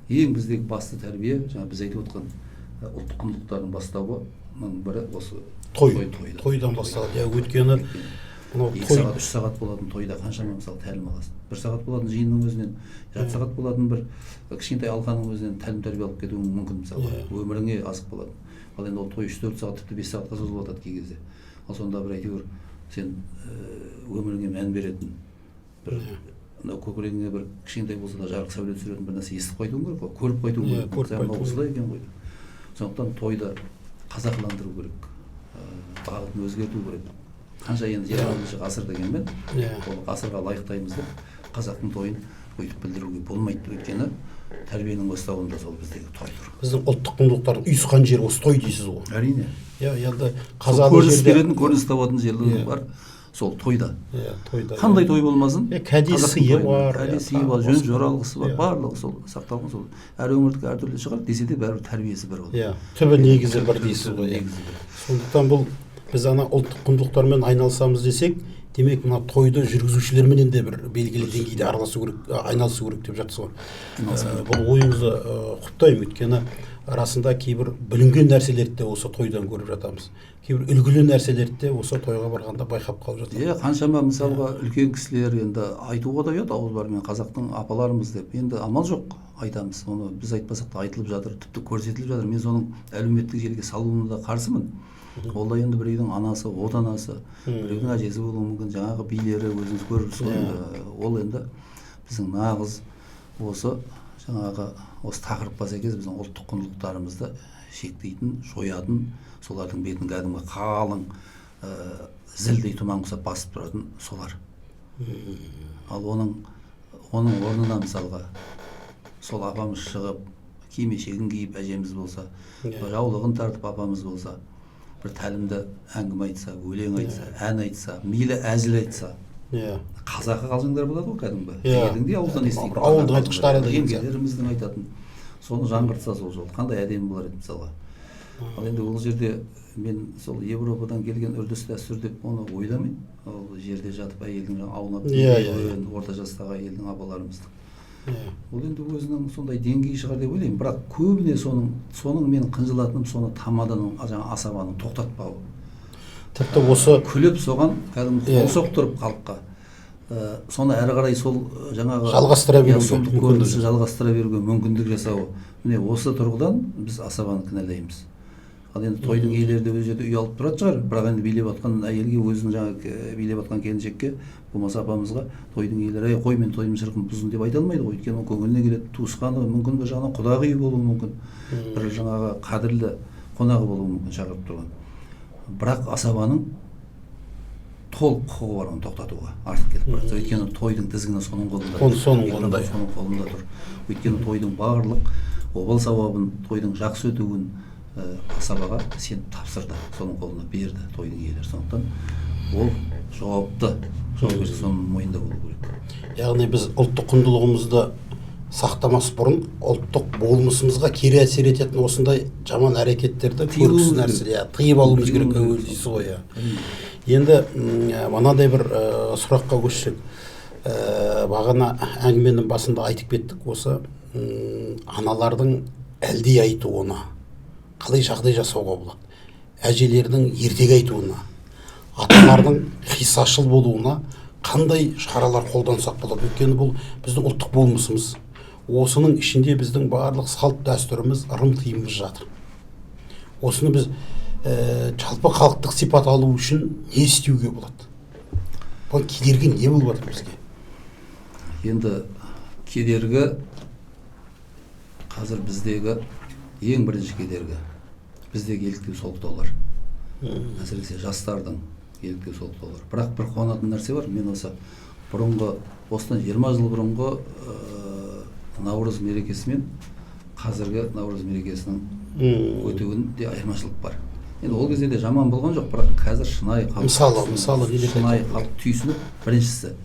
ең біздегі басты тәрбие жаңа біз айтып отқан ұлттық құндылықтардың бастауының бірі осы тойдан басталады. Өйткені мынау 2 сағат 3 сағат болатын тойда қаншама мысалы тәлім аласың. 1 сағат болатын жиынның өзінен, жарты сағат болатын бір кішкентай алқаның өзінен тәлім тәрбие алып кетуің мүмкін мысалы. Өміріңе азық болады. Ал енді ол той 3-4 сағат тіпті 5 сағатқа созылып жатады кей кезде. Ал сонда бір әйтеуір сен өміріңе мән беретін бір мынау көкірегіңе бір кішкентай болса да жарық сәуле түсіретін бір нәрсе естіп қайтуың керек қой, көріп қайтуың керек. Осылай екен ғой. Сондықтан тойды қазақыландыру керек, бағытын өзгерту керек. Қанша енді 20 ғасыр дегенмен ол ғасырға лайықтаймыз деп қазақтың тойын өйтіп білдіруге болмайды. Өйткені тәрбиенің бастауында сол біздегі той тұр. Біздің ұлттық құндылықтардың үйісқан жері осы той дейсіз ғой. Әрине. Енді көрініс беретін, көрініс табатын жерлер бар. Сол тойда. Қандай той болмасын? Кәдесіі бар, жөн жоралғысы бар, барлығы сол сақталған сол. Әр өңірдікі әртүрлі шығар, десе де бәрібір тәрбиесі бір ғой. Түбі негізі бір дейсіз ғой. Сондықтан бұл біз ана ұлттық құндылықтармен айналысамыз десек, демек мына тойды жүргізушілерменен де бір белгілі деңгейде айналысу керек деп жатсыз ғой. Бұл ойыңызды құптаймын, өйткені арасында кейбір бүлінген нәрселерді де осы тойдан көріп жатамыз. Кейбір үлгілі нәрселерді де осы тойға барғанда байқап қалып жатамыз. Қаншама мысалға үлкен кісілер енді айтуға да ұят ауыздарымен қазақтың апаларымыз деп. Енді амал жоқ, айтамыз. Оны біз айтпасақ та айтылып жатыр, тіпті көрсетіліп жатыр. Мен соның әлеуметтік желіге салуына да қарсымын. Ол да енді біреудің анасы, отанасы, біреудің әжесі болуы мүмкін, жаңағы билері өзіңіз көріпсіз. Ол енді біздің нағыз осы жаңағы осы тақырыпқа сәйкес біздің ұлттық құндылықтарымызды шектейтін, жоятын, солардың бетін кәдімгі қалың зілдей тұман құсап басып тұратын солар. Ал оның орнына мысалға сол апамыз шығып, киім-кешегін киіп әжеміз болса, жаулығын тартып апамыз болса, бір тәлімді әңгіме айтса, өлең айтса, ән айтса, мейлі әзіл айтса, қазақы қалжыңдар болады ғой кәдімгі. Елдің де ауыздан естиді. Ауылдың айтқыштары деген жеңгелеріміздің айтатын. Соны жаңғыртса сол жол қандай әдемі болар еді мысалға. Ал енді ол жерде мен сол Европадан келген үрдіс дәстүр деп оны ойламаймын. Ол жерде жатып әйелдің аунап, орта жастағы әйелдің апаларымыздың. Ол енді өзінің сондай деңгейі шығар деп ойлаймын. Бірақ көбіне соның мен қынжылатыным соны тамаданың, жаңа асабаның тоқтатпауы. Тіпті осы күліп соған кәдімгі қол соқтырып халыққа. Соны әрі қарай сол жаңағы жалғастыра беруге мүмкіндік жасауы. Міне осы тұрғыдан біз асабаны кінәлаймыз. Ал енді тойдың иелері де өз жерде ұялып тұрады шығар, бірақ енді билеп атқан әйелге, өзінің жаңағы билеп атқан келіншекке, болмаса апамызға тойдың иелері қой мен тойым шырқын бұзын деп айта алмайды ғой. Өйткені көңіліне келеді, туысқаны мүмкін бір жағынан құдағиы болуы мүмкін, бір жаңағы қадірлі қонағы болуы мүмкін шақырып тұрған. Бірақ асабаның толық құқығы бар оны тоқтатуға, артық кетіп бара жатса. Өйткені тойдың тізгіні соның қолында тұр. Өйткені тойдың барлық обал сауабын, тойдың жақсы өтуін асабаға сен тапсырды, соның қолына берді тойдың иелері. Сондықтан ол жауапты, жауапкершілік соның мойнында болу керек. Яғни біз ұлттық құндылығымызды сақтамас бұрын ұлттық болмысымызға кері әсер ететін осындай жаман әрекеттерді, көріксіз нәрселер тыйып алуымыз керек дейсіз ғой. Енді мынадай бір сұраққа көшсек, бағана әңгіменің басында айтып кеттік, осы аналардың әлди айтуына қалай жағдай жасауға болады, әжелердің ертегі айтуына, аталардың қисашыл болуына қандай шаралар қолдансақ болады. Өйткені бұл біздің ұлттық болмысымыз. Осының ішінде біздің барлық салт дәстүріміз, ырым-тыйымымыз жатыр. Осыны біз жалпы халықтық сипат алу үшін не істеуге болады? Бұл кедергі не болып жатыр бізге? Енді кедергі қазір біздегі ең бірінші кедергі біздегі еліктеу солықтаулар. Әсіресе жастардың еліктеу солықтаулар. Бірақ бір қуанатын нәрсе бар. Мен осы бұрынғы, осыдан 20 жыл бұрынғы Наурыз мерекесі мен қазіргі Наурыз мерекесінің өтуінде айырмашылық бар. Енді ол кезде де жаман болған жоқ, бірақ қазір шынайы халық түйсініп, біріншісі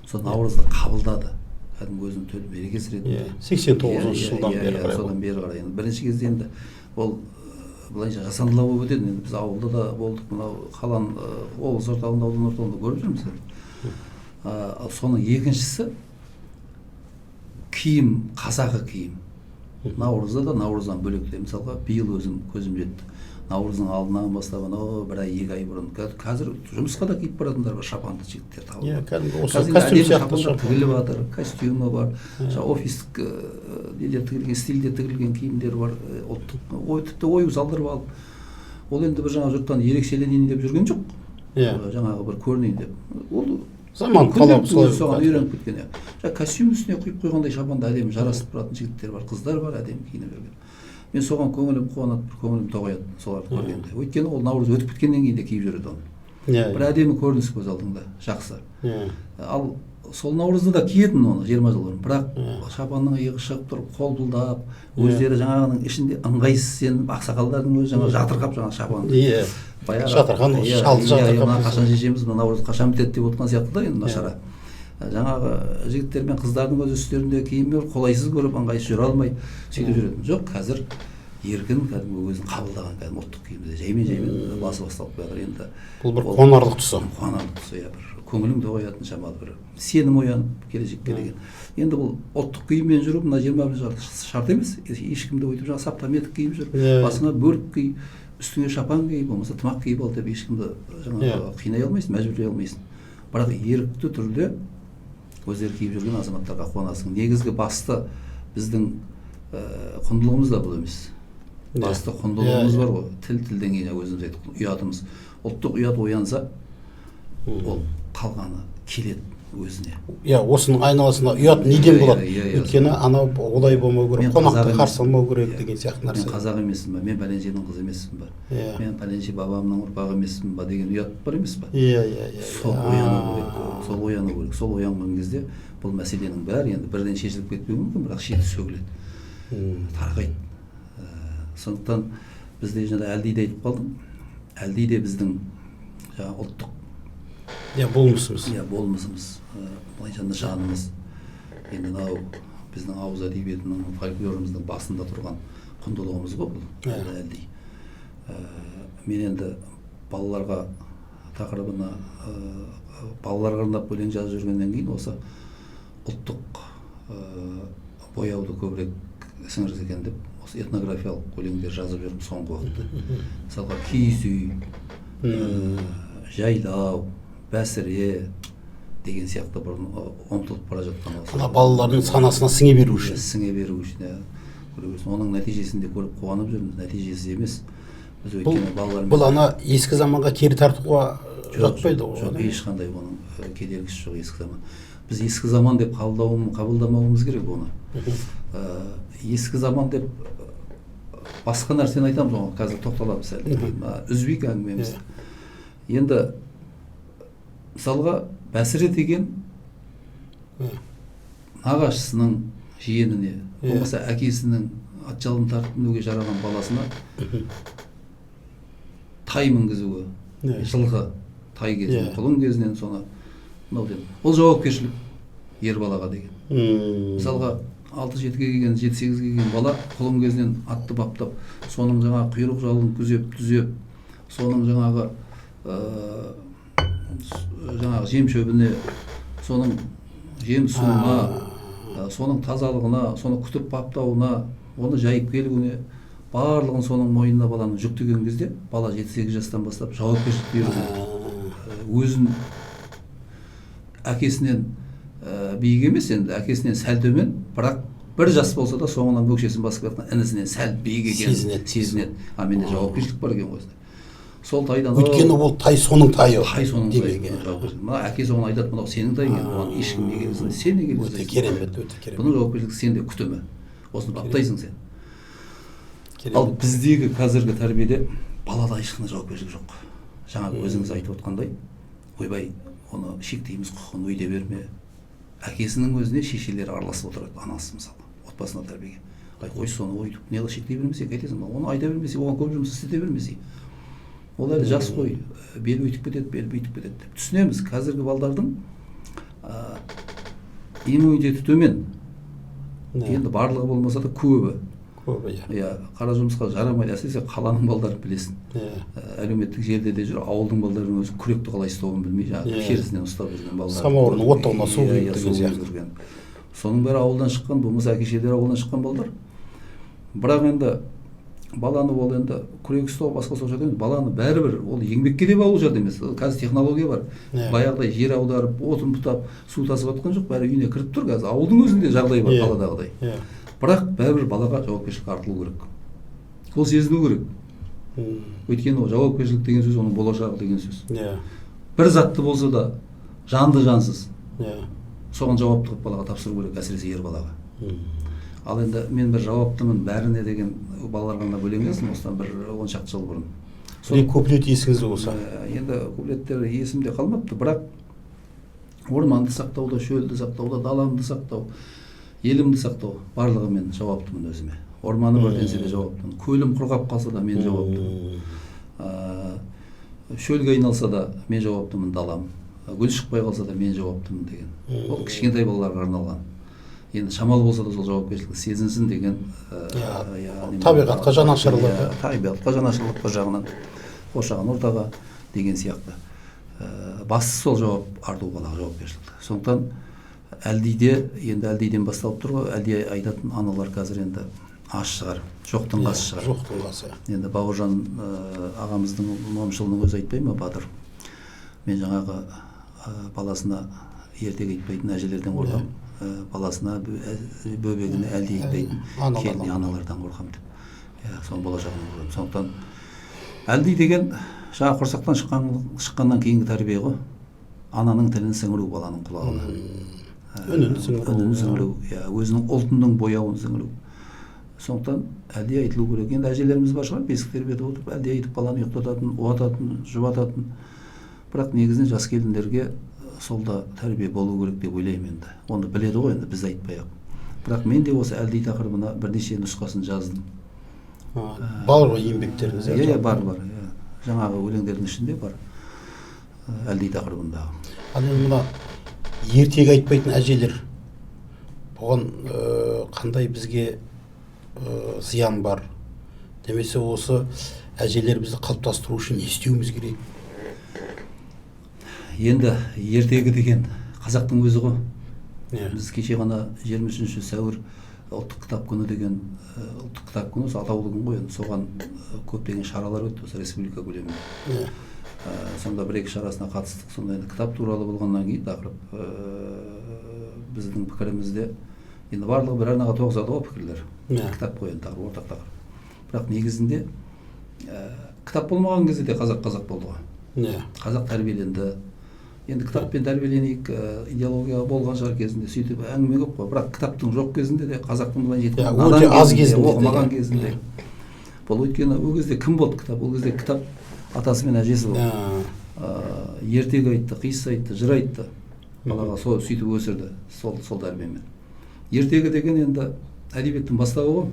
сол Наурызды қабылдады. Кәдімгі өзінің төл мерекесі ретінде. 89 жылдан бері қарай. Содан бері қарай. Бірінші кезде енді ол былайша жасандылау болып өтеді. Енді біз ауылда да болдық, мынау қалан облыс орталығында, аудан орталығында көріп жүрміз. Ал соның екіншісі киім, қазақы киім. наурызда да наурыздан бөлек мысалға биыл өзім көзім жетті. Наурыздың алдынан бастап анау бір ай 2 ай бұрын қазір жұмысқа да киіп баратындар бар, шапанды жігіттер табылды. Иә, кәдімгі осы костюм сияқты шапандар тігіліп жатыр, костюмі бар, офистік неде тігілген, стильде тігілген киімдер бар, ұлттық тіпті ою салдырып алып. Ол енді бір жаңа жұрттан ерекшеленейін деп жүрген жоқ. Жаңағы бір көрінейін деп. Ол заман талабы солай соған үйреніп кеткен. Костюм үстіне құйып қойғандай шапанды әдемі жарасып тұратын жігіттер бар, қыздар бар әдемі киініп жүрген. Мен соған көңілім қуанады, көңілім тоғаяды соларды көргенде. Өйткені ол наурыз өтіп кеткеннен кейін де киіп жүреді оны. Бір әдемі көрініс көз алдыңда, жақсы. Ал сол наурызда да киетін оны 20 жыл бұрын. Бірақ шапанның иығы шығып тұрып, қол бұлдап, өздері жаңағының ішінде ыңғайсыз сеніп, ақсақалдардың өзі жаңа жатырқап жаңа шапанды. Жатырқан, шалды жатырқап. Қашан шешеміз, наурыз қашан бітеді деп отқан сияқты да енді нашара. Жаңағы жігіттер мен қыздардың өз үстерінде киімдер қолайсыз көріп, ыңғайсыз жүре алмай сөйтіп жүретін. Жоқ, қазір еркін кәдімгі өзін қабылдаған кәдімгі ұлттық киімді жаймен басы басталып жатыр енді. Бұл бір қуанарлық тұсы. Қуанарлық тұсы, иә, бір көңілің тоғаятын шамалы бір сенім оянып келешекке деген. Енді бұл ұлттық киіммен жүру мына 20 жыл шарт емес. Ешкімді өйтіп жаңа саптам етік киіп жүр, басыңа бөрік ки, үстіңе шапан ки, болмаса тымақ киіп ал деп ешкімді жаңағы қинай алмайсың, мәжбүрлей алмайсың. Бірақ ерікті түрде өздері киіп жүрген азаматтарға қуанасың. Негізгі басты біздің құндылығымыз да бұл емес. Басты құндылығымыз бар ғой. Тілден кейін өзіміз айттық, ұятымыз. Ұлттық ұят оянса, ол қалғаны келеді өзіне. Иә, осының айналасында ұят неден болады? Өйткені анау олай болмау керек, қонақты қарсы алмау керек деген сияқты нәрсе. Мен қазақ емеспін ба, мен пәленшенің қызы емеспін ба, мен пәленше бабамның ұрпағы емеспін ба деген ұят бар емес па? Сол ояну керек, сол ояну керек. Сол оянған кезде бұл мәселенің бәрі енді бірден шешіліп кетпеуі мүмкін, бірақ шеті сөгіледі, тарқайды. Сондықтан бізде жаңа әлдиде айтып қалдым. Әлдиде біздің ұлттық болмысымыз. Болмысымыз, былайша нышанымыз. Енді мынау біздің ауыз әдебиетінің, фольклорымыздың басында тұрған құндылығымыз ғой бұл әлди. Мен енді балаларға тақырыбына балаларға арнап өлең жазып жүргеннен кейін осы ұлттық бояуды көбірек сіңірген деп осы этнографиялық өлеңдер жазып жүрмін соңғы уақытта. Мысалға киіз үй, жайлау, бәсіре деген сияқты бұрын ұмытылып бара жатқан осы. Балалардың санасына сіңе беру үшін. Сіңе беру үшін. Оның нәтижесінде көріп қуанып жүрміз, нәтижесі емес. Біз өйткені балалармен. Бұл ана ескі заманға кері тартуға жатпайды ғой. Жоқ, ешқандай оның кедергісі жоқ ескі заман. Біз ескі заман деп қабылдамауымыз керек оны. Ескі заман деп басқа нәрсені айтамыз оған, қазір тоқталамыз әлі. Үзбейік әңгімемізді. Енді мысалға бәсіре деген нағашысының жиеніне, болмаса әкесінің ат жалын тартып мінуге жараған баласына тай мінгізуі, жылқы тай кезінен, құлын кезінен соны ол жауапкершілік ер балаға деген. Мысалға 6-7-ге келген, 7-8-ге келген бала құлын кезінен атты баптап, соның жаңағы құйрық жалын күзеп, соның жаңағы жем шөбіне, соның жем суына, соның тазалығына, соны күтіп баптауына, оны жайып келуіне, барлығын соның мойнына баланың жүктеген кезде, бала 7-8 жастан бастап жауапкершілік беруі, өзін әкесінен биік емес, енді әкесінен сәл төмен, бірақ бір жас болса да соңынан бөкшесін басып жатқан інісінен сәл биік екенін сезінеді. Менде жауапкершілік бар екен ғой. Сол тайдан өйткені ол тай соның тайы. Тай соның тайы. Мына әкесі оған айтады, мынау сенің тайың екен, оған ешкім не келсін, сен не келсін. Өте керемет, өте керемет. Бұның жауапкершілігі сенде күтімі. Осыны баптайсың сен. Ал біздегі қазіргі тәрбиеде балада ешқандай жауапкершілік жоқ. Жаңағы өзіңіз айтып отқандай, ойбай, оны шектейміз, құқығын өйде берме. Әкесінің өзіне шешелері араласып отырады, анасы мысалы, отбасына тәрбиеге. Қой соны ойдық, неғып шектей бермесек, айтасың, оны айта бермесек, оған көп жұмыс істете бермесек. Ол әлі жас қой, бел өйтіп кетеді, бел бүйтіп кетеді деп. Түсінеміз, қазіргі балдардың иммунитеті төмен. Енді барлығы болмаса да көбі. Қара жұмысқа жарамайды, әсіресе қаланың балдарын білесің. Әлеуметтік желіде де жүр, ауылдың балдарының өзі күректі қалай ұстауын білмей, перісінен ұстап жүрген балдар. Самаурын оттығына су құйып деген сияқты. Соның бәрі ауылдан шыққан, болмаса әке-шешелері ауылдан шыққан балдар. бірақ енді баланы ол енді күрек ұстау басқа сол жерде емес, баланы бәрібір ол еңбекке де баулу жерде емес. Қазір технология бар. Баяғыдай жер аударып, отын бұтап, су тасып жатқан жоқ, бәрі үйіне кіріп тұр. Қазір ауылдың өзінде жағдай бар қаладағыдай. Бірақ бәрібір балаға жауапкершілік артылу керек. Ол сезіну керек. Өйткені ол жауапкершілік деген сөз оның болашағы деген сөз. Бір затты болса да жанды жансыз. Соған жауапты қылып балаға тапсыру керек, әсіресе ер балаға. Ал енді мен бір жауаптымын бәріне деген балаларға ғана бөлеңгенсің осыдан бір 10 шақты жыл бұрын. Сол куплет есіңізде болса. Енді куплеттер есімде қалмапты, бірақ орманды сақтауда, шөлді сақтауда, даламды сақтау, елімді сақтау барлығы мен жауаптымын өзіме. Орманы өртенсе де жауаптымын. Көлім құрғап қалса да мен жауаптымын. Шөлге айналса да мен жауаптымын, далам. Гүл шықпай қалса да мен жауаптымын деген. Ол кішкентай балаларға арналған. Енді шамалы болса да сол жауапкершілік сезінсін деген табиғатқа жанашырлық, табиғатқа жанашырлық бір жағынан, қоршаған ортаға деген сияқты. Бастысы сол жауап арту балаға жауапкершілік. Сондықтан әлдиде, енді әлдиден басталып тұр ғой, әлди айтатын аналар қазір енді аз шығар, жоқтың қасы шығар. Жоқтың қасы. Енді Бауыржан ағамыздың момышылының өзі айтпай ма, Батыр? Мен жаңағы баласына ертегі айтпайтын әжелерден қорқам, баласына бөбегіне әлди айтпайтын келіне аналардан қорқам деп. Соның болашағын көрем. Сондықтан әлди деген жаңа құрсақтан шыққаннан кейінгі тәрбие ғой. Ананың тілін сіңіру баланың құлағына. Үнін сіңіру, өзінің ұлтының бояуын сіңіру. Сондықтан әлди айтылу керек. Енді әжелеріміз бар шығар, бесік тербетіп отырып, әлди айтып баланы ұйықтататын, уататын, жұбататын. Бірақ негізінен жас келіндерге сол да тәрбие болу керек деп ойлаймын енді. Оны біледі ғой енді, біз айтпай ақ. Бірақ мен де осы әлди тақырыбына бірнеше нұсқасын жаздым. Бар ғой еңбектеріңіз? Бар. Жаңағы өлеңдердің ішінде бар. Әлди тақырыбындағы. Ал енді мына ертегі айтпайтын әжелер, бұған қандай бізге зиян бар? Демесе осы әжелер бізді қалыптастыру үшін не істеуіміз керек? Енді ертегі деген қазақтың өзі ғой. Біз кеше ғана 23 сәуір ұлттық кітап күні деген ұлттық кітап күні атаулы күн ғой. Соған көптеген шаралар өтті осы республика көлемінде. Сонда бір-екі шарасына қатыстық. Сонда енді кітап туралы болғаннан кейін тақырып біздің пікірімізде енді барлығы бір арнаға тоғысады ғой пікірлер. Кітап қой енді тақырып, ортақ тақырып. Бірақ негізінде кітап болмаған кезде де қазақ болды ғой. Қазақ тәрбиеленді. Енді кітаппен тәрбиеленейік, идеология болған шығар кезінде, сөйтіп әңгіме көп қой. Бірақ кітаптың жоқ кезінде де қазақтың былай жеткен өте аз кезінде, оқымаған кезінде. Бұл өйткені ол кезде кім болды кітап? Ол кезде кітап атасы мен әжесі болды. Ертегі айтты, қисса айтты, жыр айтты. Балаға сол сөйтіп өсірді, сол тәрбиемен. Ертегі деген енді әдебиеттің бастауы ғой.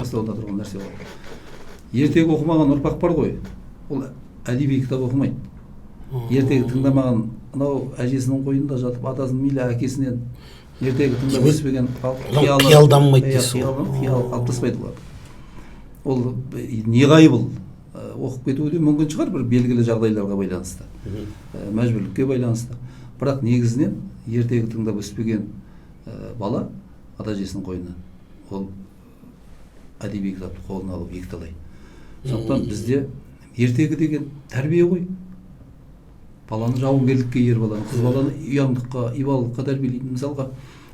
Бастауында тұрған нәрсе ғой. Ертегі оқымаған ұрпақ бар ғой. Ол әдеби кітап оқымайды. Ертегі тыңдамаған, анау әжесінің қойнында жатып, атасының мейлі әкесінен ертегі тыңдап өспеген қиялданмайды дейсіз. Қиял қалыптаспайды олар. Ол неғайбыл оқып кетуі де мүмкін шығар бір белгілі жағдайларға байланысты, мәжбүрлікке байланысты. Бірақ негізінен ертегі тыңдап өспеген бала ата-әжесінің қойнынан ол әдеби кітапты қолына алып екіталай. Сондықтан бізде ертегі деген тәрбие ғой. Баланы жауынгерлікке, ер баланы, қыз баланы ұяңдыққа, ибалылыққа тәрбиелейтін. Мысалға,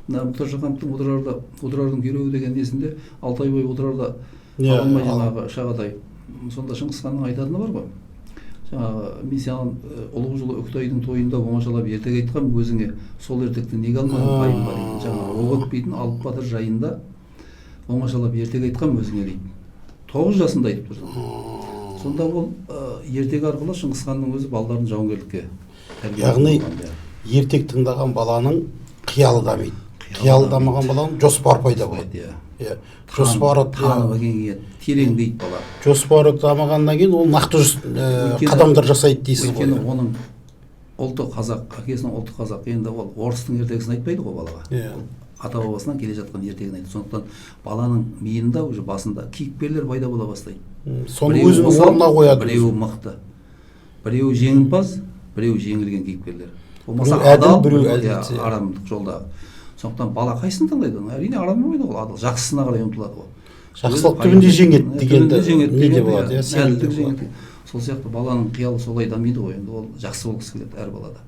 Мұхтар Шахановтың отырардың күйреуі деген несінде 6 ай бойы отырарда алмай жаңағы Шағатай. Сонда Шыңғыс ханның айтатыны бар ғой. Жаңағы мен саған ұлық жылы Үктайдың тойында оңашалап ертек айтқам, өзіңе сол ертекті неге алмадың пайым бар дейді. Жаңағы оқ өтпейтін алып батыр жайында оңашалап ертек айтқам өзіңе дейді. 9 жасында айтып тұрды. Сонда ол ертегі арқылы Шыңғыс ханның өзі балаларын жауынгерлікке яғни ертек тыңдаған баланың қиялы дамиды. Қиялы дамыған баланың жоспар пайда болады. Жоспары кеңейеді, тереңдейді бала. Жоспары дамығаннан кейін ол нақты қадамдар жасайды дейсіз ғой. Өйткені оның ұлты қазақ, әкесінің ұлты қазақ. Енді ол орыстың ертегісін айтпайды ғой балаға. Ата-бабасынан келе жатқан ертегін айтады. Сондықтан баланың миында уже басында кейіпкерлер пайда бола бастайды. Соны өзінің орнына қояды. Біреуі мықты, біреуі жеңімпаз, біреуі жеңілген кейіпкерлер. Біреу әділ, біреу әділет, арамдық жолдағы. Сондықтан бала қайсысын таңдайды? Әрине арам болмайды ғой, адал, жақсысына қарай ұмтылады ғой. жақсылық түбінде жеңеді дегенді жеңеді не де болады, иә, сенімде әділдік болады. жеңеді. Сол сияқты баланың қиялы солай дамиды ғой, енді ол жақсы болғысы келеді әр балада.